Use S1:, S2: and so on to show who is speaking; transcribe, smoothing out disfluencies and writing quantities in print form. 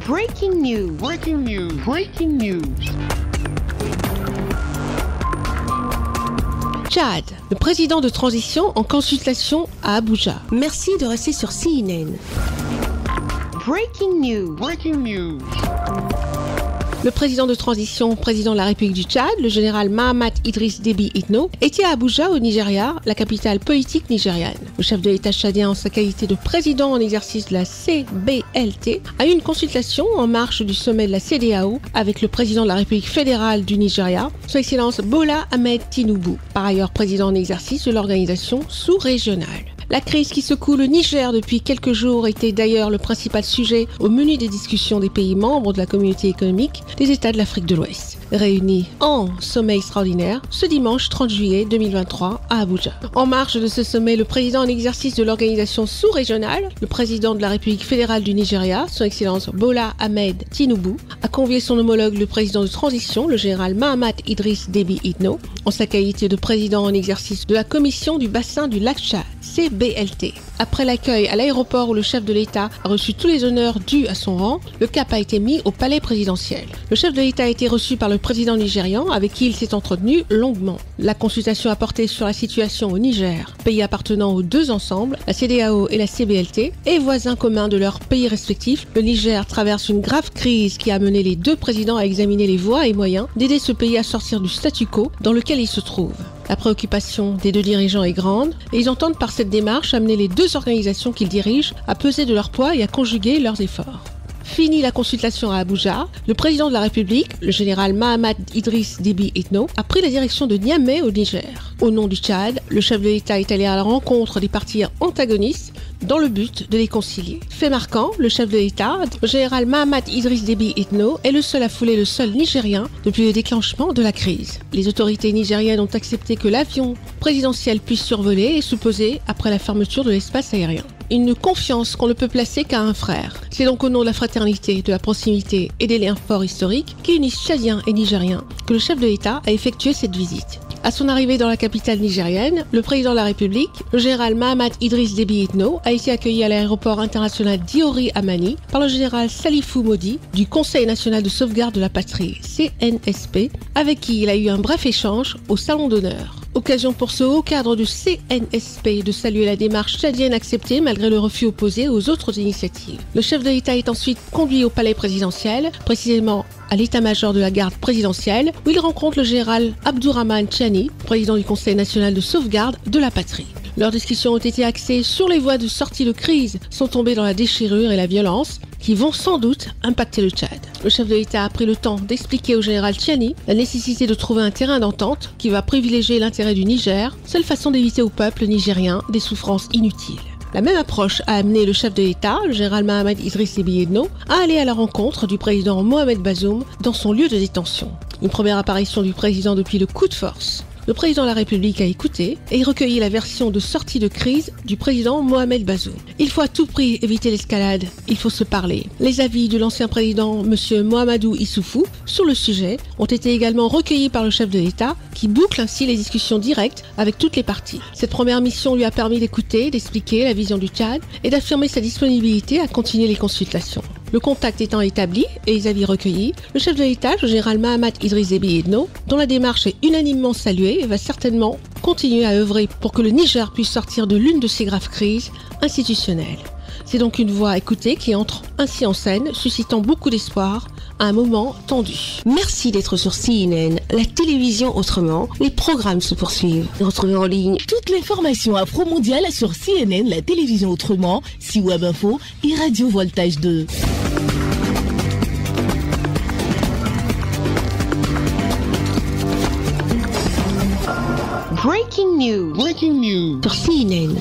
S1: Breaking news.
S2: Breaking news. Breaking news.
S3: Tchad, le président de transition en consultation à Abuja. Merci de rester sur CNN.
S1: Breaking news.
S2: Breaking news.
S3: Le président de transition, président de la République du Tchad, le général Mahamat Idriss Déby Itno, était à Abuja au Nigeria, la capitale politique nigériane. Le chef de l'État tchadien, en sa qualité de président en exercice de la CBLT, a eu une consultation en marge du sommet de la CEDEAO avec le président de la République fédérale du Nigeria, son Excellence Bola Ahmed Tinubu, par ailleurs président en exercice de l'organisation sous-régionale. La crise qui secoue le Niger depuis quelques jours était d'ailleurs le principal sujet au menu des discussions des pays membres de la communauté économique des États de l'Afrique de l'Ouest, réunis en sommet extraordinaire ce dimanche 30 juillet 2023 à Abuja. En marge de ce sommet, le président en exercice de l'organisation sous-régionale, le président de la République fédérale du Nigeria, son Excellence Bola Ahmed Tinubu, a convié son homologue, le président de transition, le général Mahamat Idriss Déby Itno, en sa qualité de président en exercice de la commission du bassin du lac Tchad, CBLT. Après l'accueil à l'aéroport où le chef de l'État a reçu tous les honneurs dus à son rang, le cap a été mis au palais présidentiel. Le chef de l'État a été reçu par le président nigérian avec qui il s'est entretenu longuement. La consultation a porté sur la situation au Niger, pays appartenant aux deux ensembles, la CEDEAO et la CBLT, et voisins communs de leurs pays respectifs. Le Niger traverse une grave crise qui a amené les deux présidents à examiner les voies et moyens d'aider ce pays à sortir du statu quo dans lequel il se trouve. La préoccupation des deux dirigeants est grande et ils entendent par cette démarche amener les deux organisations qu'ils dirigent à peser de leur poids et à conjuguer leurs efforts. Fini la consultation à Abuja, le président de la République, le général Mahamat Idriss Déby Itno, a pris la direction de Niamey au Niger. Au nom du Tchad, le chef de l'État est allé à la rencontre des partis antagonistes dans le but de les concilier. Fait marquant, le chef de l'État, le général Mahamat Idriss Déby Itno, est le seul à fouler le sol nigérien depuis le déclenchement de la crise. Les autorités nigériennes ont accepté que l'avion présidentiel puisse survoler et se poser après la fermeture de l'espace aérien. Une confiance qu'on ne peut placer qu'à un frère. C'est donc au nom de la fraternité, de la proximité et des liens forts historiques qui unissent Tchadiens et Nigériens que le chef de l'État a effectué cette visite. À son arrivée dans la capitale nigérienne, le président de la République, le général Mahamat Idriss Déby Itno, a été accueilli à l'aéroport international Diori Amani par le général Salifou Modi du Conseil national de sauvegarde de la patrie, CNSP, avec qui il a eu un bref échange au salon d'honneur. Occasion pour ce haut cadre du CNSP de saluer la démarche tchadienne acceptée malgré le refus opposé aux autres initiatives. Le chef de l'État est ensuite conduit au palais présidentiel, précisément à l'état-major de la garde présidentielle, où il rencontre le général Abdourahmane Tchiani, président du Conseil national de sauvegarde de la patrie. Leurs discussions ont été axées sur les voies de sortie de crise, sont tombées dans la déchirure et la violence, qui vont sans doute impacter le Tchad. Le chef de l'État a pris le temps d'expliquer au général Tchiani la nécessité de trouver un terrain d'entente qui va privilégier l'intérêt du Niger, seule façon d'éviter au peuple nigérien des souffrances inutiles. La même approche a amené le chef de l'État, le général Mahamat Idriss Déby Itno, à aller à la rencontre du président Mohamed Bazoum dans son lieu de détention. Une première apparition du président depuis le coup de force. Le président de la République a écouté et recueilli la version de sortie de crise du président Mohamed Bazoum. Il faut à tout prix éviter l'escalade, il faut se parler. Les avis de l'ancien président, M. Mohamedou Issoufou, sur le sujet ont été également recueillis par le chef de l'État, qui boucle ainsi les discussions directes avec toutes les parties. Cette première mission lui a permis d'écouter, d'expliquer la vision du Tchad et d'affirmer sa disponibilité à continuer les consultations. Le contact étant établi et les avis recueillis, le chef de l'État, le général Mahamat Idriss Déby Itno, dont la démarche est unanimement saluée, va certainement continuer à œuvrer pour que le Niger puisse sortir de l'une de ces graves crises institutionnelles. C'est donc une voix écoutée qui entre ainsi en scène, suscitant beaucoup d'espoir à un moment tendu.
S4: Merci d'être sur CNN, la télévision autrement. Les programmes se poursuivent. Retrouvez en ligne
S5: toute l'information afro-mondiale sur CNN, la télévision autrement, C-Web Info et Radio Voltage 2.
S1: Breaking news.
S2: Breaking news.
S4: sur CNN.